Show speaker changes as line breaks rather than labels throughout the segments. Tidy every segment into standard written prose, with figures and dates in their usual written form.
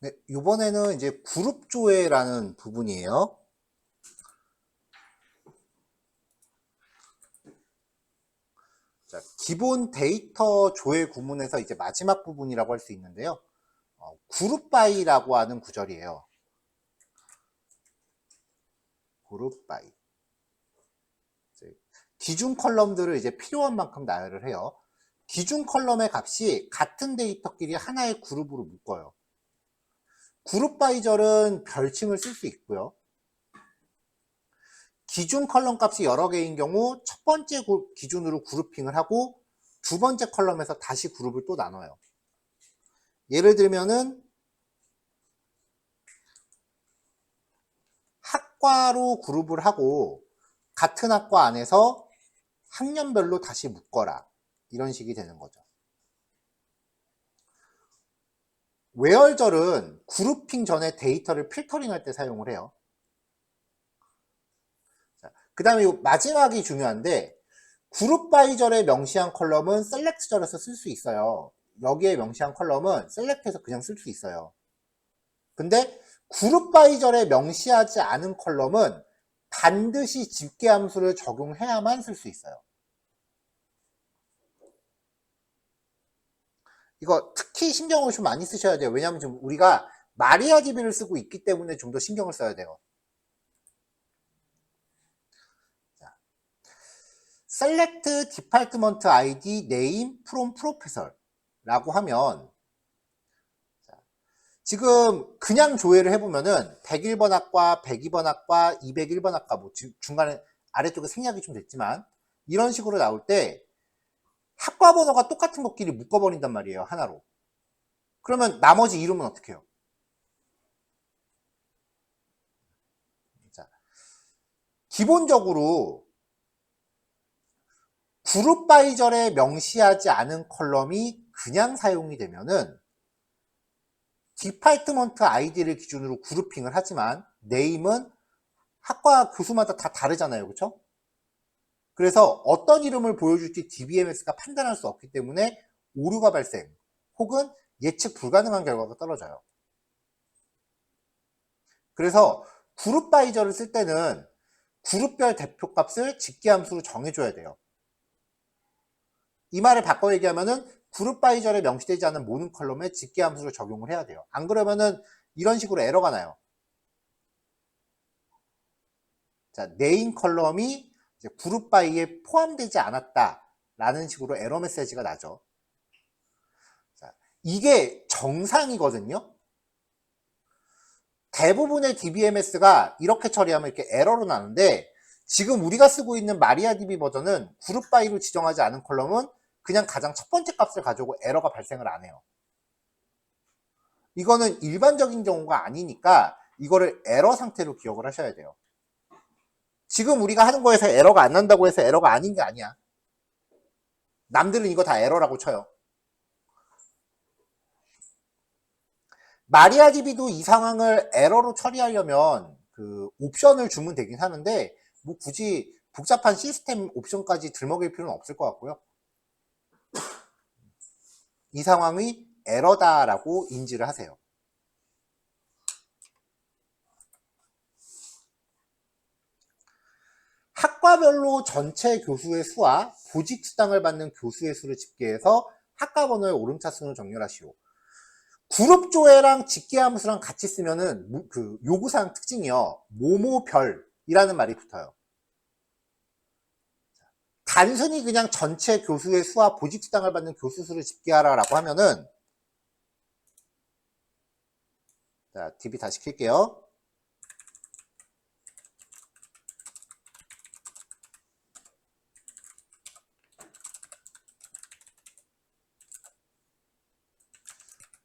네, 이번에는 이제 그룹 조회라는 부분이에요. 자, 기본 데이터 조회 구문에서 이제 마지막 부분이라고 할 수 있는데요. 그룹 바이라고 하는 구절이에요. 그룹 바이. 기준 컬럼들을 이제 필요한 만큼 나열을 해요. 기준 컬럼의 값이 같은 데이터끼리 하나의 그룹으로 묶어요. 그룹 바이절은 별칭을 쓸 수 있고요. 기준 컬럼 값이 여러 개인 경우 첫 번째 기준으로 그룹핑을 하고 두 번째 컬럼에서 다시 그룹을 또 나눠요. 예를 들면은 학과로 그룹을 하고 같은 학과 안에서 학년별로 다시 묶어라. 이런 식이 되는 거죠. 웨얼절은 그룹핑 전에 데이터를 필터링 할 때 사용을 해요. 그 다음에 마지막이 중요한데 그룹 바이절에 명시한 컬럼은 셀렉트절에서 쓸 수 있어요. 여기에 명시한 컬럼은 셀렉트에서 그냥 쓸 수 있어요. 근데 그룹 바이절에 명시하지 않은 컬럼은 반드시 집계함수를 적용해야만 쓸 수 있어요. 이거 특히 신경을 좀 많이 쓰셔야 돼요. 왜냐하면 지금 우리가 마리아DB를 쓰고 있기 때문에 좀 더 신경을 써야 돼요. 자, Select Department ID Name from Professor 라고 하면 지금 그냥 조회를 해보면은 101번 학과, 102번 학과, 201번 학과 뭐 중간에 아래쪽에 생략이 좀 됐지만 이런 식으로 나올 때 학과 번호가 똑같은 것끼리 묶어버린단 말이에요. 하나로. 그러면 나머지 이름은 어떻게 해요? 자, 기본적으로 그룹 바이절에 명시하지 않은 컬럼이 그냥 사용이 되면은 디파트먼트 아이디를 기준으로 그룹핑을 하지만 네임은 학과 교수마다 다 다르잖아요. 그렇죠? 그래서 어떤 이름을 보여줄지 DBMS가 판단할 수 없기 때문에 오류가 발생 혹은 예측 불가능한 결과가 떨어져요. 그래서 그룹 바이저를 쓸 때는 그룹별 대표값을 집계함수로 정해줘야 돼요. 이 말을 바꿔 얘기하면은 그룹 바이저에 명시되지 않은 모든 컬럼에 집계함수를 적용을 해야 돼요. 안 그러면은 이런 식으로 에러가 나요. 자, 네임 컬럼이 이제 그룹 바이에 포함되지 않았다라는 식으로 에러 메시지가 나죠. 자, 이게 정상이거든요. 대부분의 DBMS가 이렇게 처리하면 이렇게 에러로 나는데 지금 우리가 쓰고 있는 마리아DB 버전은 그룹 바이로 지정하지 않은 컬럼은 그냥 가장 첫 번째 값을 가져오고 에러가 발생을 안 해요. 이거는 일반적인 경우가 아니니까 이거를 에러 상태로 기억을 하셔야 돼요. 지금 우리가 하는 거에서 에러가 안 난다고 해서 에러가 아닌 게 아니야. 남들은 이거 다 에러라고 쳐요. 마리아DB도 이 상황을 에러로 처리하려면 그 옵션을 주면 되긴 하는데 뭐 굳이 복잡한 시스템 옵션까지 들먹일 필요는 없을 것 같고요. 이 상황이 에러다라고 인지를 하세요. 학과별로 전체 교수의 수와 보직 수당을 받는 교수의 수를 집계해서 학과 번호의 오름차순으로 정렬하시오. 그룹 조회랑 집계함수랑 같이 쓰면은 그 요구사항 특징이요. 모모별이라는 말이 붙어요. 단순히 그냥 전체 교수의 수와 보직 수당을 받는 교수 수를 집계하라라고 하면은 자, DB 다시 킬게요.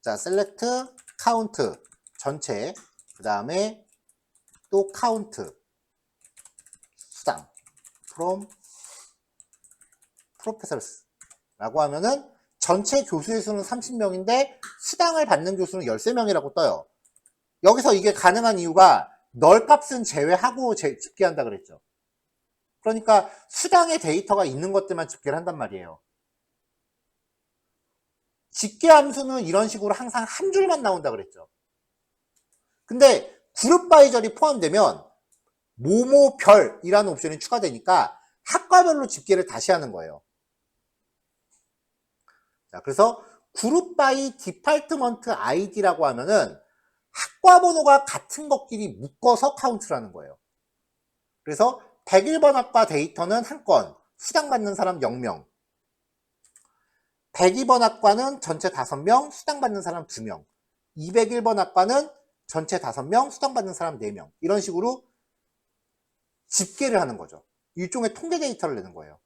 자, select count 전체 그 다음에 또 count 수당 from professors 라고 하면은 전체 교수의 수는 30명인데 수당을 받는 교수는 13명이라고 떠요. 여기서 이게 가능한 이유가 널 값은 제외하고 집계한다 그랬죠. 그러니까 수당의 데이터가 있는 것들만 집계를 한단 말이에요. 집계 함수는 이런 식으로 항상 한 줄만 나온다 그랬죠. 근데 그룹 바이절이 포함되면 모모별이라는 옵션이 추가되니까 학과별로 집계를 다시 하는 거예요. 자, 그래서 그룹 바이 디파트먼트 아이디라고 하면은 학과 번호가 같은 것끼리 묶어서 카운트를 하는 거예요. 그래서 101번 학과 데이터는 한 건, 수당받는 사람 0명. 102번 학과는 전체 5명, 수당받는 사람 2명. 201번 학과는 전체 5명, 수당받는 사람 4명. 이런 식으로 집계를 하는 거죠. 일종의 통계 데이터를 내는 거예요.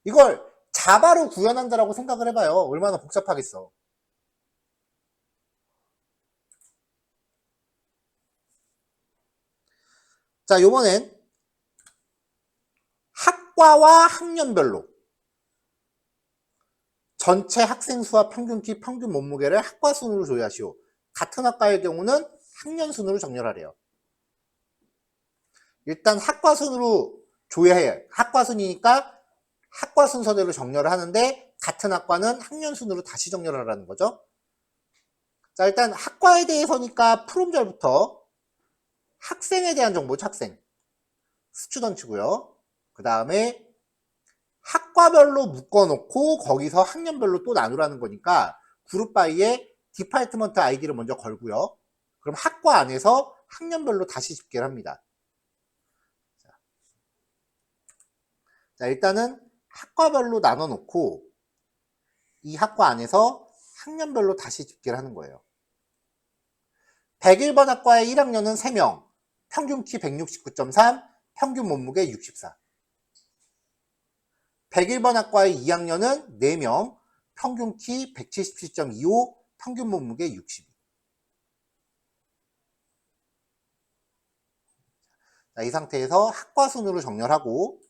이걸 자바로 구현한다라고 생각을 해봐요. 얼마나 복잡하겠어. 자, 요번엔 학과와 학년별로 전체 학생 수와 평균 키, 평균 몸무게를 학과 순으로 조회하시오. 같은 학과의 경우는 학년 순으로 정렬하래요. 일단 학과 순으로 조회해. 학과 순이니까 학과 순서대로 정렬을 하는데 같은 학과는 학년 순으로 다시 정렬을 하라는 거죠. 자, 일단 학과에 대해서니까 프롬절부터 학생에 대한 정보죠. 학생. 스튜던트고요. 그 다음에 학과별로 묶어놓고 거기서 학년별로 또 나누라는 거니까 그룹 바이에 디파트먼트 아이디를 먼저 걸고요. 그럼 학과 안에서 학년별로 다시 집계를 합니다. 자, 일단은 학과별로 나눠놓고 이 학과 안에서 학년별로 다시 집계를 하는 거예요. 101번 학과의 1학년은 3명, 평균 키 169.3, 평균 몸무게 64. 101번 학과의 2학년은 4명, 평균 키 177.25, 평균 몸무게 62. 자, 이 상태에서 학과 순으로 정렬하고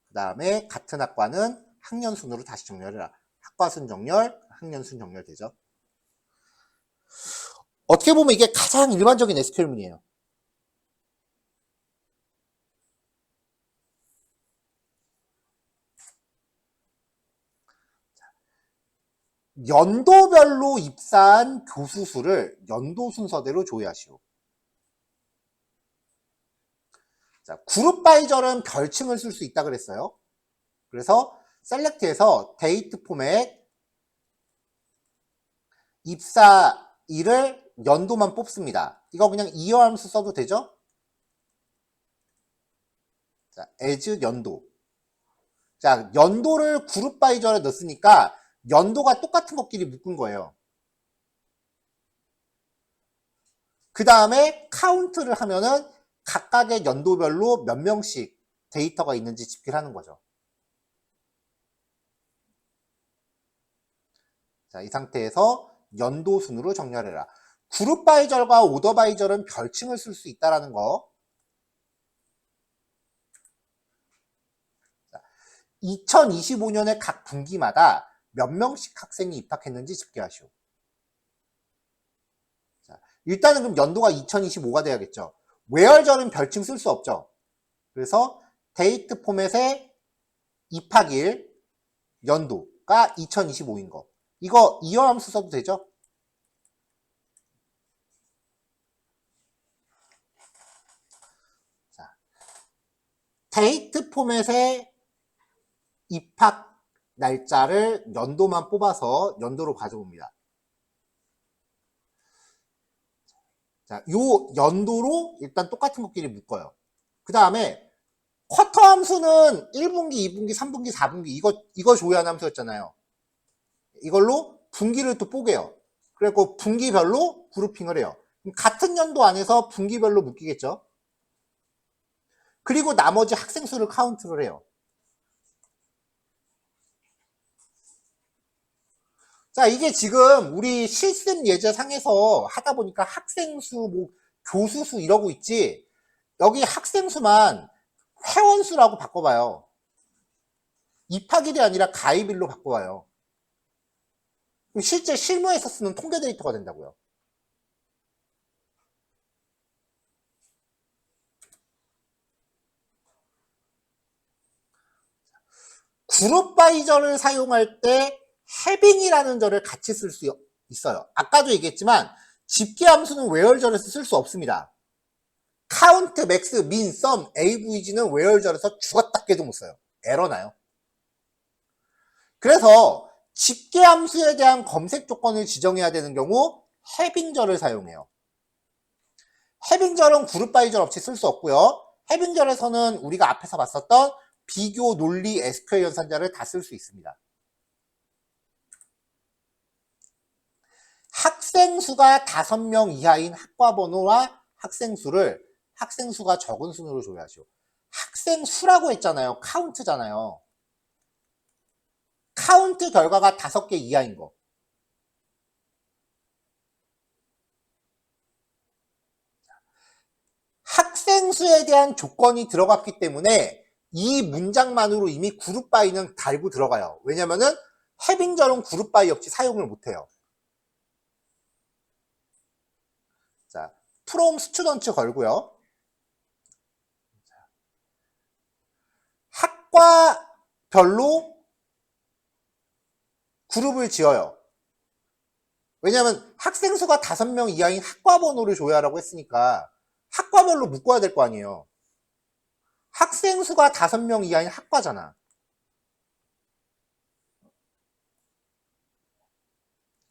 그 다음에 같은 학과는 학년 순으로 다시 정렬해라. 학과 순 정렬, 학년 순 정렬 되죠. 어떻게 보면 이게 가장 일반적인 SQL문이에요. 연도별로 입사한 교수 수를 연도 순서대로 조회하시오. 자, 그룹 바이절은 별칭을 쓸 수 있다 그랬어요. 그래서 셀렉트에서 데이트 포맷 입사일을 연도만 뽑습니다. 이거 그냥 이어 하면서 써도 되죠? 자, as 연도. 자, 연도를 그룹 바이절에 넣었으니까 연도가 똑같은 것끼리 묶은 거예요. 그 다음에 카운트를 하면은 각각의 연도별로 몇 명씩 데이터가 있는지 집계를 하는 거죠. 자, 이 상태에서 연도 순으로 정렬해라. 그룹 바이절과 오더 바이절은 별칭을 쓸 수 있다는 거. 2025년에 각 분기마다 몇 명씩 학생이 입학했는지 집계하시오. 자, 일단은 그럼 연도가 2025가 돼야겠죠. 웨얼절은 별칭 쓸 수 없죠. 그래서 데이트 포맷의 입학일 연도가 2025인 거. 이거 이어하면서 써도 되죠? 자, 데이트 포맷의 입학 날짜를 연도만 뽑아서 연도로 가져옵니다. 자, 요 연도로 일단 똑같은 것끼리 묶어요. 그 다음에 쿼터 함수는 1분기, 2분기, 3분기, 4분기 이거 조회하는 함수였잖아요. 이걸로 분기를 또 뽀개요. 그래갖고 분기별로 그룹핑을 해요. 같은 연도 안에서 분기별로 묶이겠죠. 그리고 나머지 학생 수를 카운트를 해요. 자, 이게 지금 우리 실습 예제상에서 하다 보니까 학생 수, 뭐 교수 수 이러고 있지. 여기 학생 수만 회원 수라고 바꿔봐요. 입학일이 아니라 가입일로 바꿔봐요. 그럼 실제 실무에서 쓰는 통계 데이터가 된다고요. 그룹 바이저를 사용할 때 having이라는 절을 같이 쓸 수 있어요. 아까도 얘기했지만 집계 함수는 where절에서 쓸 수 없습니다. count, max, min, sum, avg는 where절에서 죽었다 깨도 못 써요. 에러 나요. 그래서 집계 함수에 대한 검색 조건을 지정해야 되는 경우 having절을 사용해요. having절은 그룹 바이절 없이 쓸 수 없고요. having절에서는 우리가 앞에서 봤었던 비교, 논리, SQL 연산자를 다 쓸 수 있습니다. 학생수가 5명 이하인 학과번호와 학생수가 적은 순으로 조회하시오. 학생수라고 했잖아요. 카운트잖아요. 카운트 결과가 5개 이하인 거. 학생수에 대한 조건이 들어갔기 때문에 이 문장만으로 이미 그룹 바이는 달고 들어가요. 왜냐면은 having절은 그룹 바이 없이 사용을 못해요. 자, from student 걸고요. 학과별로 그룹을 지어요. 왜냐하면 학생 수가 5명 이하인 학과 번호를 조회하라고 했으니까 학과별로 묶어야 될 거 아니에요. 학생 수가 5명 이하인 학과잖아.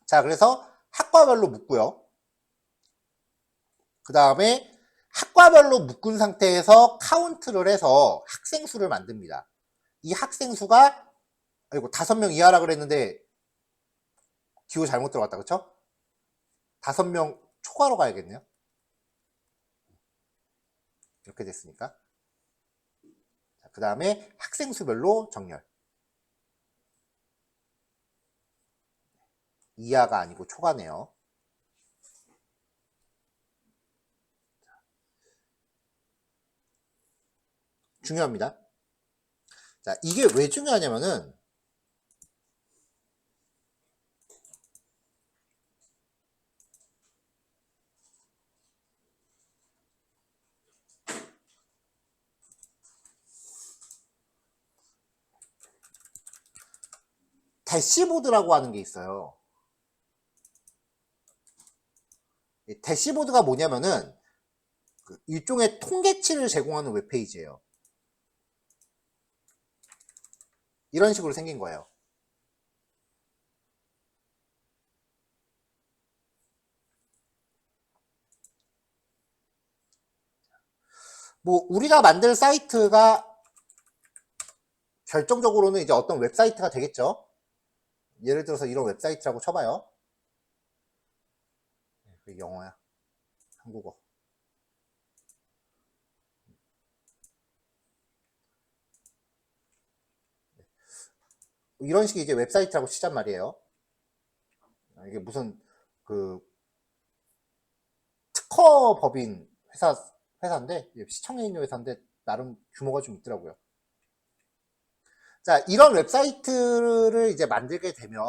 자, 그래서 학과별로 묶고요. 그 다음에 학과별로 묶은 상태에서 카운트를 해서 학생 수를 만듭니다. 이 학생 수가 5명 이하라 그랬는데 기호 잘못 들어갔다, 그쵸? 5명 초과로 가야겠네요. 이렇게 됐으니까. 그 다음에 학생 수별로 정렬. 이하가 아니고 초과네요. 중요합니다. 자, 이게 왜 중요하냐면은 대시보드라고 하는 게 있어요. 대시보드가 뭐냐면은 일종의 통계치를 제공하는 웹페이지예요. 이런 식으로 생긴 거예요. 뭐 우리가 만들 사이트가 결정적으로는 이제 어떤 웹사이트가 되겠죠. 예를 들어서 이런 웹사이트라고 쳐봐요. 영어야. 한국어. 이런 식의 이제 웹사이트라고 치잔 말이에요. 이게 무슨 특허법인 회사인데, 시청에 있는 회사인데 나름 규모가 좀 있더라고요. 자, 이런 웹사이트를 이제 만들게 되면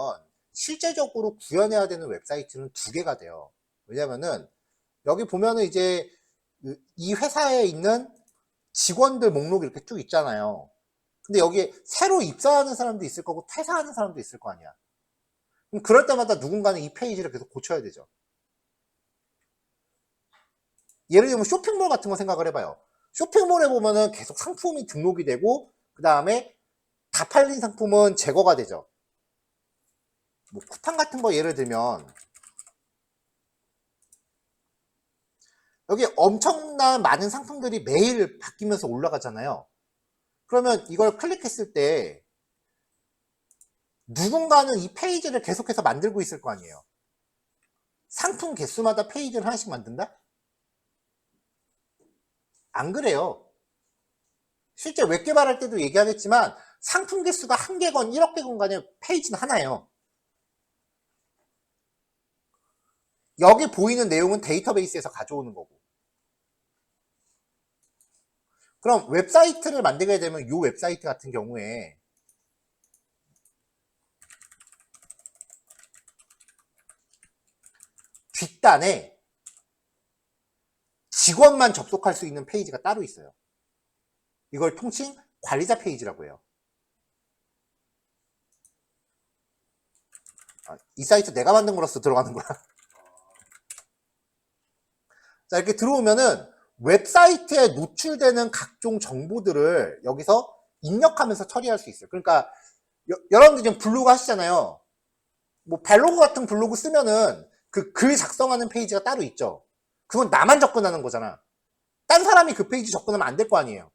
실제적으로 구현해야 되는 웹사이트는 2개가 돼요. 왜냐면은 여기 보면은 이제 이 회사에 있는 직원들 목록이 이렇게 쭉 있잖아요. 근데 여기에 새로 입사하는 사람도 있을 거고 퇴사하는 사람도 있을 거 아니야. 그럼 그럴 때마다 누군가는 이 페이지를 계속 고쳐야 되죠. 예를 들면 쇼핑몰 같은 거 생각을 해봐요. 쇼핑몰에 보면은 계속 상품이 등록이 되고 그 다음에 다 팔린 상품은 제거가 되죠. 뭐 쿠팡 같은 거 예를 들면 여기 엄청난 많은 상품들이 매일 바뀌면서 올라가잖아요. 그러면 이걸 클릭했을 때 누군가는 이 페이지를 계속해서 만들고 있을 거 아니에요. 상품 개수마다 페이지를 하나씩 만든다? 안 그래요. 실제 웹 개발할 때도 얘기하겠지만 상품 개수가 1개건 1억 개건 간에 페이지는 하나예요. 여기 보이는 내용은 데이터베이스에서 가져오는 거고. 그럼 웹사이트를 만들게 되면 이 웹사이트 같은 경우에 뒷단에 직원만 접속할 수 있는 페이지가 따로 있어요. 이걸 통칭 관리자 페이지라고 해요. 이 사이트 내가 만든 거라서 들어가는 거야. 자, 이렇게 들어오면은 웹사이트에 노출되는 각종 정보들을 여기서 입력하면서 처리할 수 있어요. 그러니까 여러분들 지금 블로그 하시잖아요. 뭐 블로그 같은 블로그 쓰면은 그 글 작성하는 페이지가 따로 있죠. 그건 나만 접근하는 거잖아. 딴 사람이 그 페이지 접근하면 안 될 거 아니에요.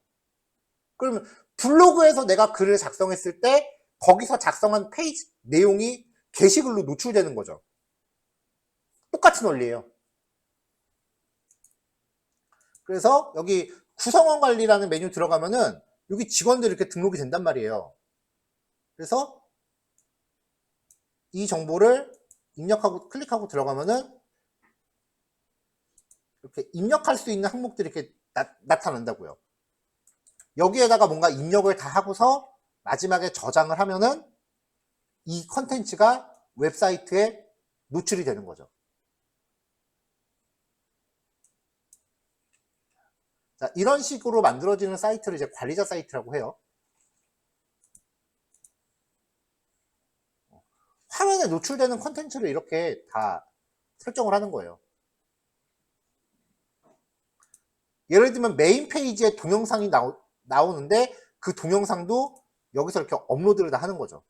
그러면 블로그에서 내가 글을 작성했을 때 거기서 작성한 페이지 내용이 게시글로 노출되는 거죠. 똑같은 원리예요. 그래서 여기 구성원 관리라는 메뉴 들어가면은 여기 직원들이 이렇게 등록이 된단 말이에요. 그래서 이 정보를 입력하고 클릭하고 들어가면은 이렇게 입력할 수 있는 항목들이 이렇게 나타난다고요. 여기에다가 뭔가 입력을 다 하고서 마지막에 저장을 하면은 이 컨텐츠가 웹사이트에 노출이 되는 거죠. 자, 이런 식으로 만들어지는 사이트를 이제 관리자 사이트라고 해요. 화면에 노출되는 컨텐츠를 이렇게 다 설정을 하는 거예요. 예를 들면 메인 페이지에 동영상이 나오는데 그 동영상도 여기서 이렇게 업로드를 다 하는 거죠.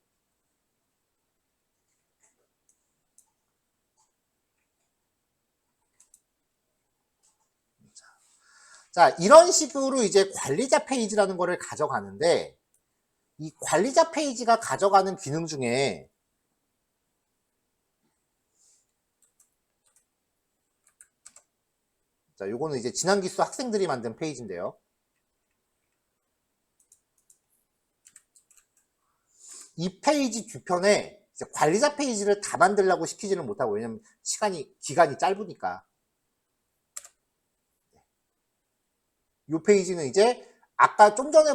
자, 이런 식으로 이제 관리자 페이지라는 거를 가져가는데 이 관리자 페이지가 가져가는 기능 중에 자, 요거는 이제 지난 기수 학생들이 만든 페이지인데요. 이 페이지 뒤편에 이제 관리자 페이지를 다 만들려고 시키지는 못하고, 왜냐면 기간이 짧으니까. 이 페이지는 이제 아까 좀 전에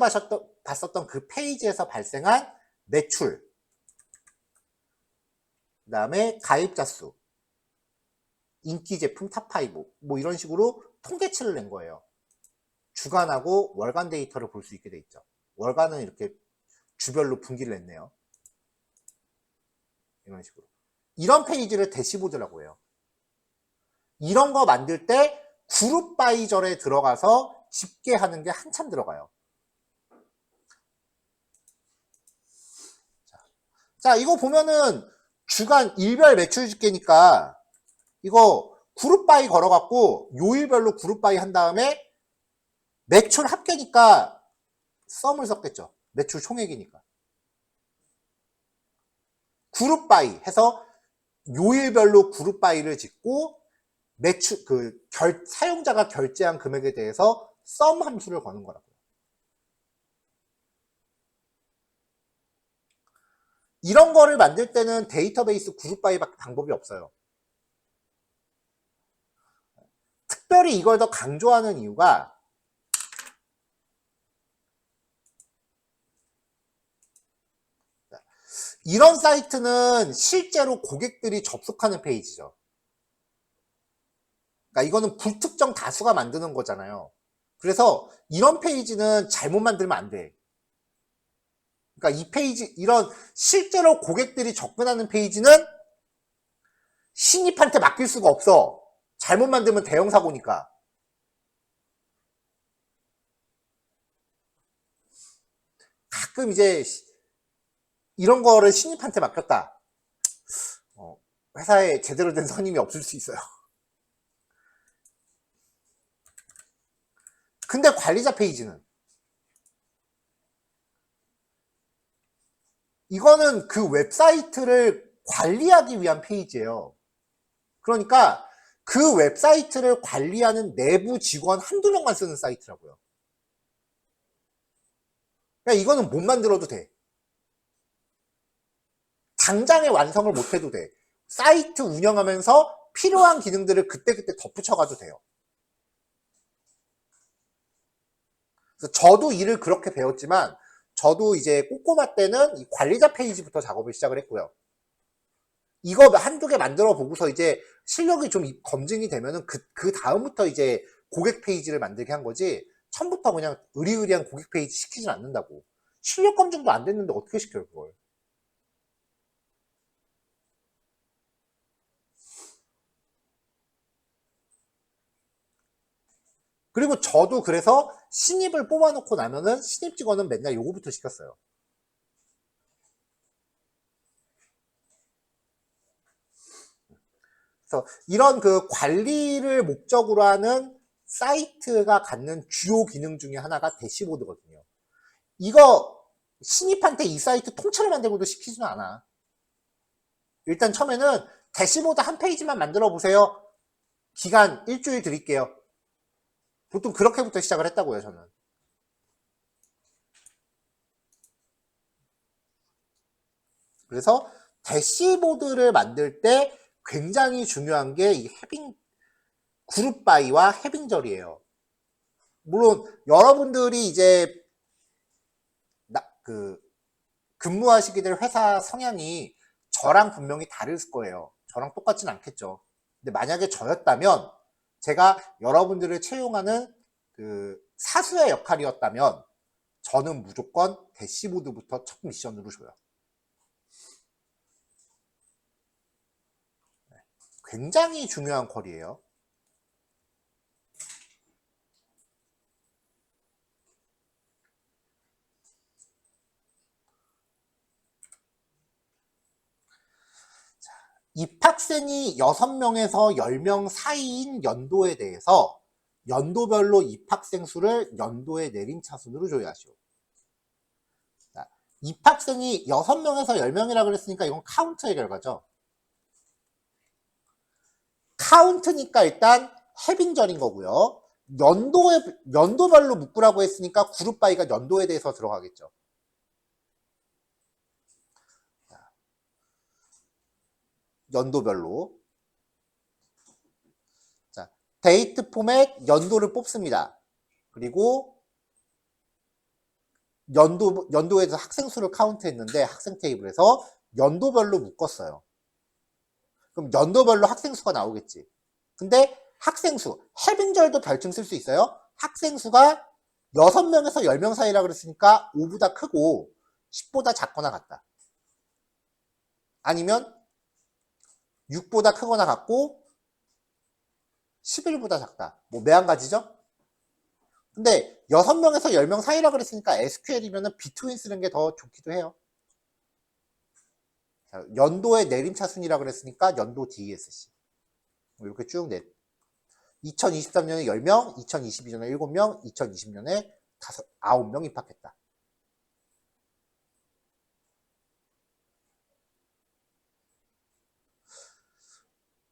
봤었던 그 페이지에서 발생한 매출, 그 다음에 가입자 수, 인기 제품 탑5, 뭐 이런 식으로 통계치를 낸 거예요. 주간하고 월간 데이터를 볼 수 있게 돼 있죠. 월간은 이렇게 주별로 분기를 했네요. 이런 식으로. 이런 페이지를 대시보드라고 해요. 이런 거 만들 때 그룹 바이절에 들어가서 집계하는 게 한참 들어가요. 자, 이거 보면은 주간 일별 매출 집계니까 이거 그룹 바이 걸어갖고 요일별로 그룹 바이 한 다음에 매출 합계니까 썸을 썼겠죠. 매출 총액이니까. 그룹 바이 해서 요일별로 그룹 바이를 짓고 매출 사용자가 결제한 금액에 대해서 썸 함수를 거는 거라고요. 이런 거를 만들 때는 데이터베이스 그룹 바이 방법이 없어요. 특별히 이걸 더 강조하는 이유가 이런 사이트는 실제로 고객들이 접속하는 페이지죠. 그러니까 이거는 불특정 다수가 만드는 거잖아요. 그래서 이런 페이지는 잘못 만들면 안 돼. 그러니까 이 페이지, 이런 실제로 고객들이 접근하는 페이지는 신입한테 맡길 수가 없어. 잘못 만들면 대형 사고니까. 가끔 이제 이런 거를 신입한테 맡겼다. 회사에 제대로 된 선임이 없을 수 있어요. 근데 관리자 페이지는 이거는 그 웹사이트를 관리하기 위한 페이지예요. 그러니까 그 웹사이트를 관리하는 내부 직원 한두 명만 쓰는 사이트라고요. 그러니까 이거는 못 만들어도 돼. 당장에 완성을 못 해도 돼. 사이트 운영하면서 필요한 기능들을 그때그때 덧붙여가도 돼요. 그래서 저도 일을 그렇게 배웠지만 저도 이제 꼬꼬마 때는 이 관리자 페이지부터 작업을 시작을 했고요. 이거 한두 개 만들어 보고서 이제 실력이 좀 검증이 되면은 그 다음부터 이제 고객 페이지를 만들게 한 거지, 처음부터 그냥 의리의리한 고객 페이지 시키진 않는다고. 실력 검증도 안 됐는데 어떻게 시켜요, 그걸. 그리고 저도 그래서 신입을 뽑아놓고 나면은 신입 직원은 맨날 요거부터 시켰어요. 그래서 이런 그 관리를 목적으로 하는 사이트가 갖는 주요 기능 중에 하나가 대시보드거든요. 이거 신입한테 이 사이트 통째로 만들고도 시키지는 않아. 일단 처음에는 대시보드 한 페이지만 만들어 보세요. 기간 일주일 드릴게요. 보통 그렇게부터 시작을 했다고요, 저는. 그래서 대시보드를 만들 때 굉장히 중요한 게 이 그룹 바이와 해빙절이에요. 물론 여러분들이 이제 근무하시게 될 회사 성향이 저랑 분명히 다를 거예요. 저랑 똑같진 않겠죠. 근데 만약에 저였다면 제가 여러분들을 채용하는 그 사수의 역할이었다면 저는 무조건 대시보드부터 첫 미션으로 줘요. 굉장히 중요한 퀄이에요. 입학생이 6명에서 10명 사이인 연도에 대해서 연도별로 입학생 수를 연도의 내림차순으로 조회하시오. 입학생이 6명에서 10명이라 그랬으니까 이건 카운트의 결과죠. 카운트니까 일단 해빙절인 거고요. 연도별로 묶으라고 했으니까 그룹 바이가 연도에 대해서 들어가겠죠. 연도별로. 자, 데이트 포맷 연도를 뽑습니다. 그리고 연도에서 학생 수를 카운트 했는데 학생 테이블에서 연도별로 묶었어요. 그럼 연도별로 학생 수가 나오겠지. 근데 학생 수, 해빙절도 별칭 쓸 수 있어요. 학생 수가 6명에서 10명 사이라 그랬으니까 5보다 크고 10보다 작거나 같다. 아니면 6보다 크거나 같고 11보다 작다. 뭐 매한가지죠? 근데 6명에서 10명 사이라 그랬으니까 SQL이면 비트윈 쓰는 게 더 좋기도 해요. 자, 연도의 내림차순이라 그랬으니까 연도 DESC. 이렇게 쭉 2023년에 10명, 2022년에 7명, 2020년에 9명 입학했다.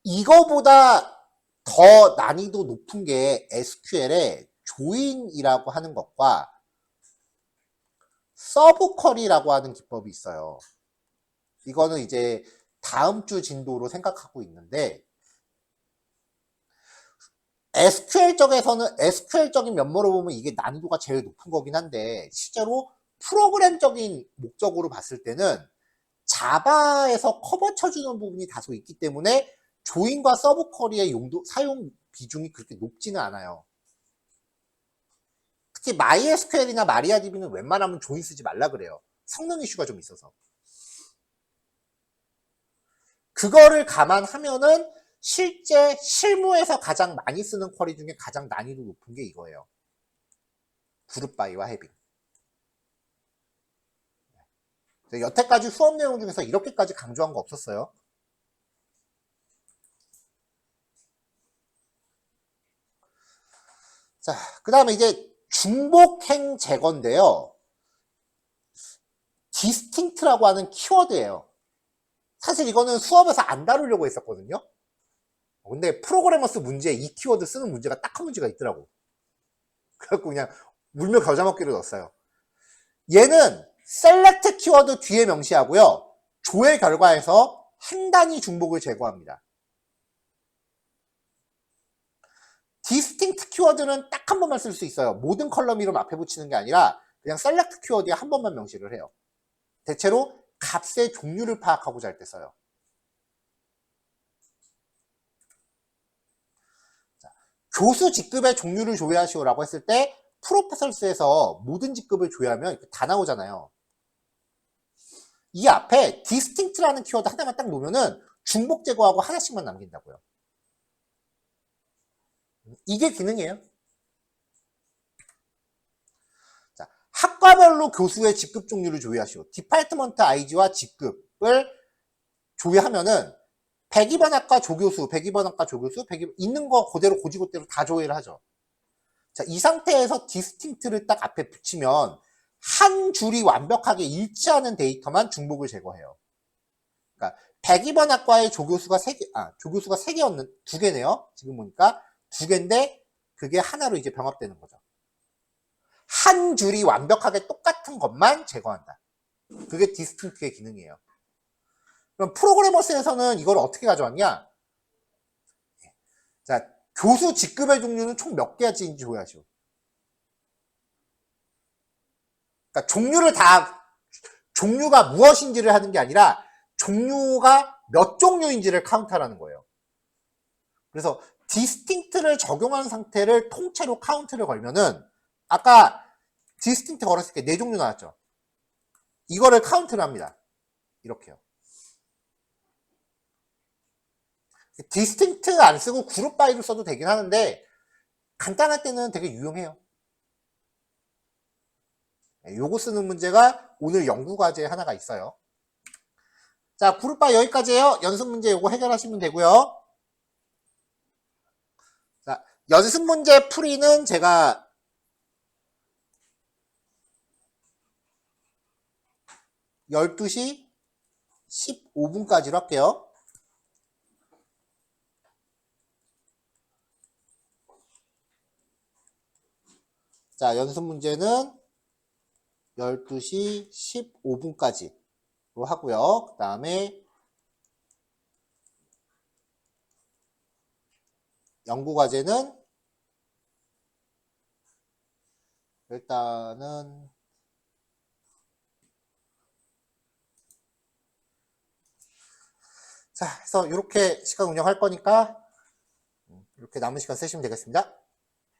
이거보다 더 난이도 높은 게 SQL의 조인이라고 하는 것과 서브 쿼리라고 하는 기법이 있어요. 이거는 이제 다음 주 진도로 생각하고 있는데 SQL적인 면모로 보면 이게 난이도가 제일 높은 거긴 한데 실제로 프로그램적인 목적으로 봤을 때는 자바에서 커버 쳐주는 부분이 다소 있기 때문에 조인과 서브 쿼리의 사용 비중이 그렇게 높지는 않아요. 특히 MySQL이나 마리아DB는 웬만하면 조인 쓰지 말라 그래요. 성능 이슈가 좀 있어서. 그거를 감안하면은 실제 실무에서 가장 많이 쓰는 쿼리 중에 가장 난이도 높은 게 이거예요. 그룹 바이와 해빙. 여태까지 수업 내용 중에서 이렇게까지 강조한 거 없었어요. 자, 그 다음에 이제 중복행 제거인데요. 디스팅트라고 하는 키워드예요. 사실 이거는 수업에서 안 다루려고 했었거든요. 근데 프로그래머스 문제에 이 키워드 쓰는 문제가 딱 한 문제가 있더라고. 그래갖고 그냥 물며 겨자 먹기로 넣었어요. 얘는 셀렉트 키워드 뒤에 명시하고요. 조회 결과에서 한 단위 중복을 제거합니다. 디스팅트 키워드는 딱 한 번만 쓸 수 있어요. 모든 컬럼 이름 앞에 붙이는 게 아니라 그냥 셀렉트 키워드에 한 번만 명시를 해요. 대체로 값의 종류를 파악하고자 할 때 써요. 자, 교수 직급의 종류를 조회하시오라고 했을 때 프로페설스에서 모든 직급을 조회하면 이렇게 다 나오잖아요. 이 앞에 디스팅트라는 키워드 하나만 딱 놓으면은 중복 제거하고 하나씩만 남긴다고요. 이게 기능이에요. 학과별로 교수의 직급 종류를 조회하시오. 디파트먼트 IG와 직급을 조회하면은 102번 학과 조교수, 102번 학과 조교수, 102번 있는 거 그대로 고지고대로 다 조회를 하죠. 자, 이 상태에서 디스팅트를 딱 앞에 붙이면 한 줄이 완벽하게 일치하는 데이터만 중복을 제거해요. 그러니까 102번 학과의 조교수가 3개, 조교수가 3개였는, 2개네요. 지금 보니까 2개인데 그게 하나로 이제 병합되는 거죠. 한 줄이 완벽하게 똑같은 것만 제거한다. 그게 디스팅트의 기능이에요. 그럼 프로그래머스에서는 이걸 어떻게 가져왔냐? 자, 교수 직급의 종류는 총 몇 개인지 조회하시오. 그러니까 종류가 무엇인지를 하는 게 아니라 종류가 몇 종류인지를 카운트하라는 거예요. 그래서 디스팅트를 적용한 상태를 통째로 카운트를 걸면은 아까 디스팅트 걸었을 때 4종류 나왔죠. 이거를 카운트를 합니다. 이렇게요. 디스팅트 안 쓰고 그룹 바이를 써도 되긴 하는데 간단할 때는 되게 유용해요. 요거 쓰는 문제가 오늘 연구 과제에 하나가 있어요. 자, 그룹 바이 여기까지예요. 연습 문제 요거 해결하시면 되고요. 자, 연습 문제 풀이는 제가 12시 15분까지로 할게요. 자, 연습 문제는 12시 15분까지로 하고요. 그 다음에 연구과제는 일단은 자, 그래서 이렇게 시간 운영할 거니까 이렇게 남은 시간 쓰시면 되겠습니다.